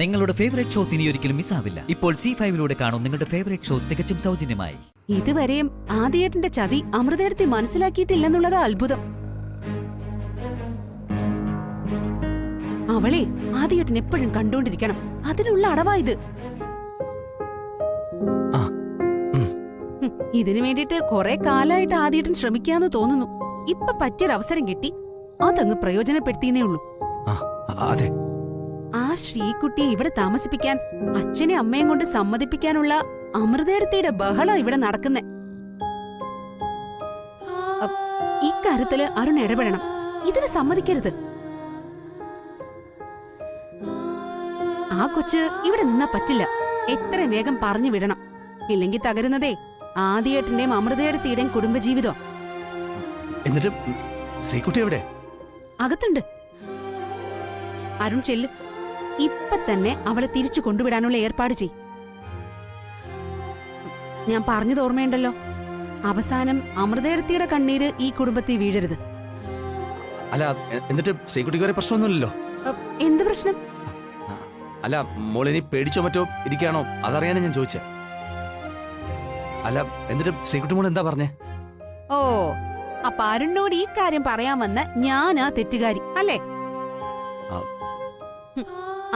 നിങ്ങളുടെ favourite shows ഇനി ഒരിക്കലും മിസ്സാവില്ല. ഇപ്പോൾ C5 കാണും നിങ്ങളുടെ ഫേവറേറ്റ് ഷോ തികച്ചും സൗജന്യമായി. ഇതുവരെയും ആദിയേട്ടന്റെ ചതി അമൃതേടത്തി മനസ്സിലാക്കിയിട്ടില്ലെന്നുള്ളതാ അത്ഭുതം. അവളെ ആദിയേട്ടൻ എപ്പോഴും കണ്ടോണ്ടിരിക്കണം. അതിനുള്ള അടവായത്. ഇതിനു വേണ്ടിട്ട് കുറെ കാലായിട്ട് ആദിയേട്ടൻ ശ്രമിക്കാന്ന് തോന്നുന്നു. ഇപ്പൊ പറ്റിയൊരവസരം കിട്ടി, അതങ്ങ് പ്രയോജനപ്പെടുത്തിയേ ഉള്ളൂ. ആ ശ്രീകുട്ടിയെ ഇവിടെ താമസിപ്പിക്കാൻ അച്ഛനെ അമ്മയും കൊണ്ട് സമ്മതിപ്പിക്കാനുള്ള അമൃതേടത്തിയുടെ ബഹളം ഇവിടെ നടക്കുന്നേ. ഇക്കാര്യത്തില് അരുൺ ഇടപെടണം. ഇതിന് സമ്മതിക്കരുത്. ആ കൊച്ച് ഇവിടെ നിന്നാ പറ്റില്ല. എത്രയും വേഗം പറഞ്ഞു വിടണം. ഇല്ലെങ്കിൽ തകരുന്നതേ ആദിയേട്ടന്റെയും അമൃതേടത്തിയുടെയും കുടുംബജീവിതം. എന്നിട്ട് ശ്രീകുട്ടി എവിടെ? അകത്തുണ്ട്. അരുൺ ചെല്ല്. ഇപ്പൊ തന്നെ അവളെ തിരിച്ചു കൊണ്ടുവിടാനുള്ള ഏർപ്പാട് ചെയ്. ഞാൻ പറഞ്ഞത് ഓർമ്മയുണ്ടല്ലോ, അവസാനം അമൃതേടത്തിയുടെ കണ്ണീര് ഈ കുടുംബത്തിൽ വീഴരുത്. അല്ല, എന്നിട്ട് ശ്രീകുട്ടിക്ക് വരെ പ്രശ്നമൊന്നുമില്ലല്ലോ? എന്ത് പ്രശ്നം? അല്ല, മോളിനി പേടിച്ചോ മറ്റോ ഇരിക്കുകയാണോ അതറിയാനാണ് ഞാൻ ചോദിച്ചത്. അല്ല, എന്നിട്ട് ശ്രീകുട്ടി മോൾ എന്താ പറഞ്ഞേ? ഓ, അപ്പൊ അരുണിനോട് ഈ കാര്യം പറയാൻ വന്ന ഞാനാ തെറ്റുകാരി അല്ലേ?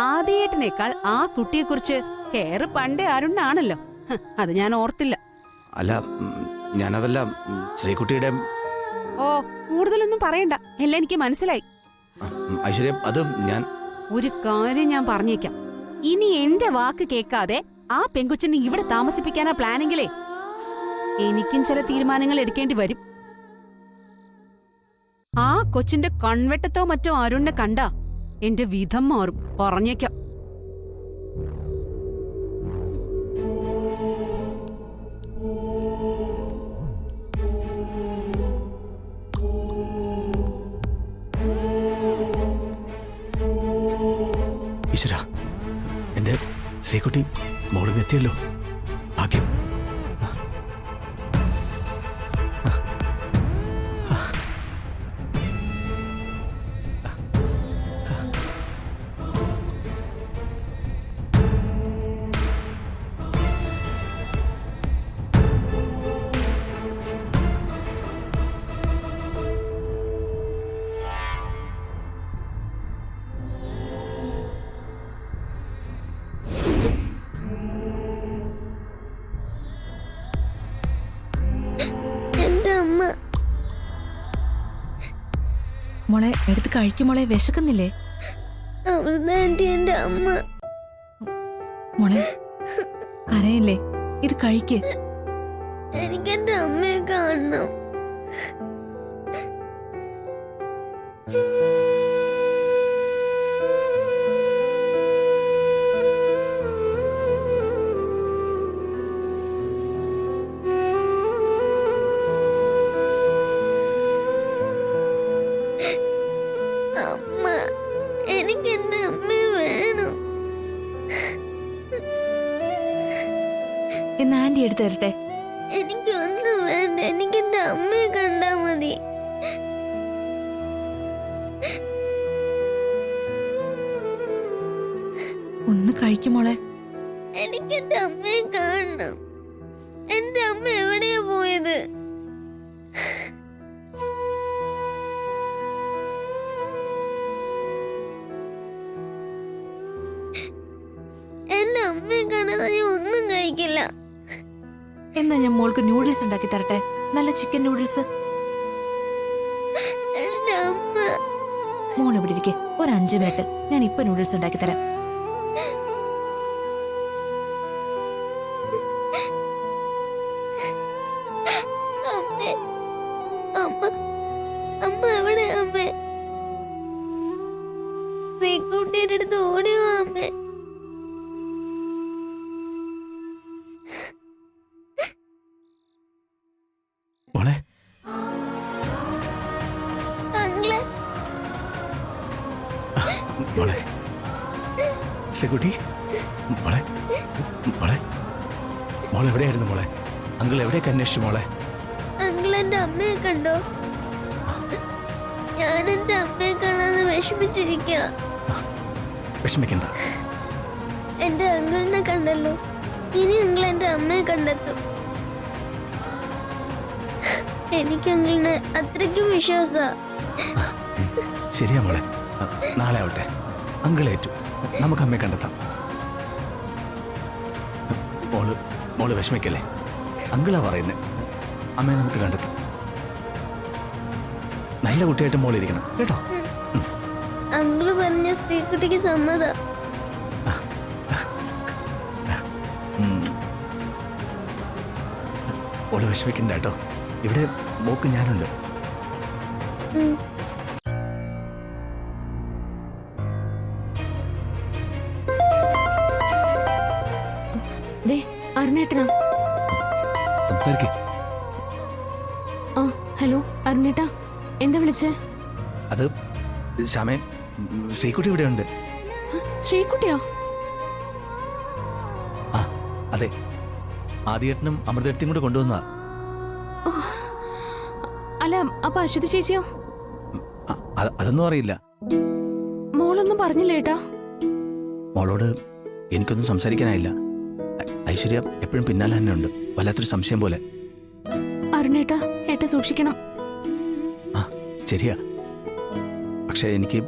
ആദിയേട്ടനേക്കാൾ ആ കുട്ടിയെക്കുറിച്ച് കെയറ് പണ്ടേ അരുണിനാണല്ലോ. അത് ഞാൻ ഓർത്തില്ല. അല്ല, ഞാനതല്ല, ശ്രീകുട്ടിയുടെ... ഓ, കൂടുതലൊന്നും പറയണ്ട, എല്ലാം എനിക്ക് മനസ്സിലായി. ഐശ്വര്യ, അത് ഞാൻ... ഒരു കാര്യം ഞാൻ പറഞ്ഞേക്കാം. ഇനി എന്റെ വാക്ക് കേൾക്കാതെ ആ പെങ്കുച്ചനെ ഇവിടെ താമസിപ്പിക്കാനാ പ്ലാനെങ്കിലേ എനിക്കും ചില തീരുമാനങ്ങൾ എടുക്കേണ്ടി വരും. ആ കൊച്ചിന്റെ കൺവെട്ടത്തോ മറ്റോ അരുണിനെ കണ്ടാ എന്റെ വിധം മാറും, പറഞ്ഞേക്കാം. ഈശ്വരാ, എന്റെ ശ്രീകുട്ടി മോളിൽ എത്തിയല്ലോ. ഭാഗ്യം. മോളെ എടുത്ത് കഴിക്കും. മോളെ വിശക്കുന്നില്ലേ? എന്റെ അമ്മ. മോളെ കരയില്ലേ? ഇത് കഴിക്ക്. എനിക്ക് എന്റെ അമ്മയെ കാണണം. അമ്മ, എനിക്ക് എന്റെ അമ്മയെ വേണം. എന്ന് ആന്റി എടുത്തു തരട്ടെ? എനിക്ക് ഒന്നും വേണ്ട, എനിക്ക് എന്റെ അമ്മയെ കണ്ടാ മതി. ഒന്ന് കഴിക്കും മോളെ. എനിക്ക് എന്റെ അമ്മയെ കാണണം. എന്റെ അമ്മ എവിടെയാ പോയത്? എന്റെ അമ്മയെ കാണാതെ ഞാൻ ഒന്നും കഴിക്കില്ല. എന്നാ ഞാൻ മോൾക്ക് നൂഡിൽസ് ഉണ്ടാക്കി തരട്ടെ? നല്ല ചിക്കൻ നൂഡിൽസ്. എന്റെ അമ്മ. മോൾ ഇവിടെ ഇരിക്കെ, ഒരു 5 മിനിറ്റ്. ഞാൻ ഇപ്പൊ നൂഡിൽസ് ഉണ്ടാക്കി തരാം. അമ്മേ, അമ്മ, അമ്മ എവിടെ? അമ്മേ, ശ്രീകുട്ടിയുടെ അടുത്ത് ഓടിയോ? അമ്മേ, മോളെ, അങ്കിളെ. മോളെ, ശ്രീകുട്ടി മോളെ, മോളെ, മോളെ എവിടെയായിരുന്നു മോളെ? അങ്കിൾ എവിടെയൊക്കെ അന്വേഷിച്ചു മോളെ? അങ്കിൾ എന്റെ അമ്മയെ കണ്ടോ? ഞാൻ എന്റെ അമ്മയെ കാണാതെ വിഷമിച്ചിരിക്കുക. വിഷമിക്കണ്ട, എന്റെ അങ്കിളിനെ കണ്ടല്ലോ. ഇനി അങ്കിൾ എന്റെ അമ്മയെ കണ്ടെത്തും. എനിക്ക് അങ്കിളിനെ അത്രയ്ക്കും വിശ്വാസ. ശരിയാ മോളെ, നാളെ ആവട്ടെ. അങ്കിളേറ്റു, നമുക്ക് അമ്മയെ കണ്ടെത്താം. മോള് വിഷമിക്കല്ലേ, അങ്കിളാ പറയുന്നത്. അമ്മയെ നമുക്ക് കണ്ടെത്താം. നല്ല കുട്ടിയായിട്ട് മോളിരിക്കണം കേട്ടോ. അങ്കിള് പറഞ്ഞ സ്ത്രീക്കുട്ടിക്ക് സമ്മതം. മോള് വിഷമിക്കണ്ട കേട്ടോ, ഇവിടെ മോക്ക് ഞാനുണ്ട്. അരുണേട്ടനാ സംസാരിക്കേ. ആ ഹലോ അരുണേട്ടാ, എന്താ വിളിച്ചേ? അത് ശ്യാമേ, ശ്രീകുട്ടി ഇവിടെ ഉണ്ട്. ശ്രീകുട്ടിയോ? ആ അതെ, ആദ്യേട്ടനും അമൃതേട്ടനും കൂടെ കൊണ്ടുവന്നതാ. അല്ല അപ്പൊ അശ്വതി ചേച്ചിയോ? അതൊന്നും അറിയില്ല. മോളൊന്നും പറഞ്ഞില്ല ഏട്ടാ? മോളോട് എനിക്കൊന്നും സംസാരിക്കാനായില്ല. ഐശ്വര്യ എപ്പോഴും പിന്നാലെ തന്നെ ഉണ്ട്, വല്ലാത്തൊരു സംശയം പോലെ. അരുണേട്ടാ, ഏട്ടാ സൂക്ഷിക്കണം. ആ ശരിയാ, പക്ഷെ എനിക്ക്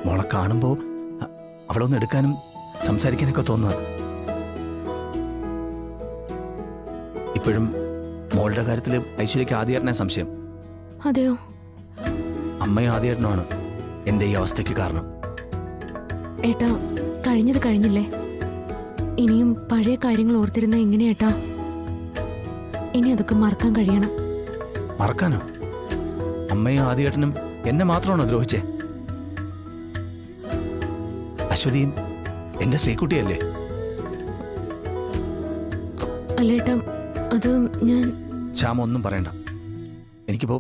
മോളെ കാണുമ്പോ അവളൊന്ന് എടുക്കാനും സംസാരിക്കാനൊക്കെ തോന്നുക. ഇപ്പോഴും മോളുടെ കാര്യത്തിൽ ഐശ്വര്യക്ക് ആദ്യേട്ടനെ സംശയം. അതെയോ? അമ്മയും ആദ്യേട്ടനുമാണ് എന്റെ ഈ അവസ്ഥയ്ക്ക് കാരണം. ഏട്ടാ, കഴിഞ്ഞത് കഴിഞ്ഞില്ലേ? ഇനിയും പഴയ കാര്യങ്ങൾ ഓർത്തിരുന്ന എങ്ങനെയേട്ടാ? ഇനി അതൊക്കെ മറക്കാൻ കഴിയണം. മറക്കാനോ? അമ്മയും ആദ്യേട്ടനും എന്നെ മാത്രമാണോ ദ്രോഹിച്ചേ? അശ്വതിയും എന്റെ ശ്രീകുട്ടിയല്ലേ? അല്ലേട്ടാ, അത് ഞാൻ... ശ്യാമ ഒന്നും പറയണ്ട. എനിക്കിപ്പോ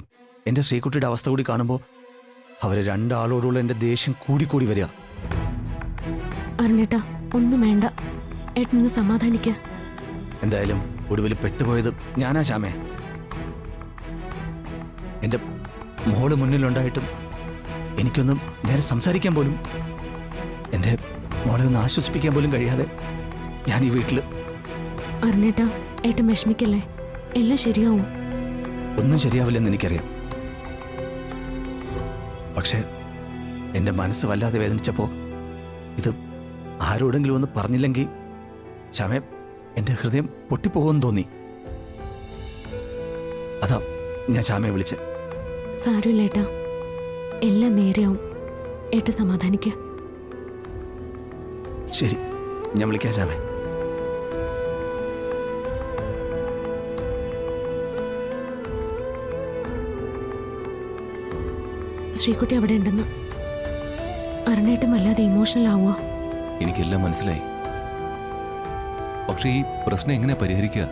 എന്റെ ശ്രീകുട്ടിയുടെ അവസ്ഥ കൂടി കാണുമ്പോ അവര് രണ്ടാളോടുള്ള എന്റെ ദേഷ്യം കൂടിക്കൂടി വരിക. അരുണേട്ടാ, ഒന്നും വേണ്ട. ഏട്ടനൊന്ന് സമാധാനിക്ക. എന്തായാലും ഒടുവിൽ പെട്ടുപോയത് ഞാനാ ശ്യാമേ. എന്റെ മോള് മുന്നിലുണ്ടായിട്ടും എനിക്കൊന്നും നേരെ സംസാരിക്കാൻ പോലും, എന്റെ മോളെ ഒന്ന് ആശ്വസിപ്പിക്കാൻ പോലും കഴിയാതെ ഞാൻ ഈ വീട്ടില്... അരുണേട്ടാ, ഏട്ടൻ വിഷമിക്കല്ലേ, എല്ലാം ശരിയാവും. ഒന്നും ശരിയാവില്ലെന്ന് എനിക്കറിയാം. പക്ഷെ എന്റെ മനസ്സ് വല്ലാതെ വേദനിച്ചപ്പോ ഇത് ആരോടെങ്കിലും ഒന്ന് പറഞ്ഞില്ലെങ്കിൽ ശ്യാമേ, എന്റെ ഹൃദയം പൊട്ടിപ്പോകുമെന്ന് തോന്നി. അതാ ഞാൻ ശ്യാമയെ വിളിച്ചെ. സാരമില്ല ഏട്ടാ, എല്ലാം നേരെയാവും. ഏട്ട സമാധാനിക്ക. ശരി, ഞാൻ വിളിക്കാം ശ്യാമേ. ശ്രീകുട്ടി അവിടെ ഉണ്ടെന്ന്. അരുണേട്ടൻ വല്ലാതെ ഇമോഷണൽ ആവുക. എനിക്കെല്ലാം മനസ്സിലായി. പക്ഷേ ഈ പ്രശ്നം എങ്ങനെ പരിഹരിക്കുക?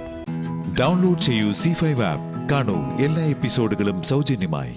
ഡൗൺലോഡ് ചെയ്യൂ C5 ആപ്പ്. കാണൂ എല്ലാ എപ്പിസോഡുകളും സൗജന്യമായി.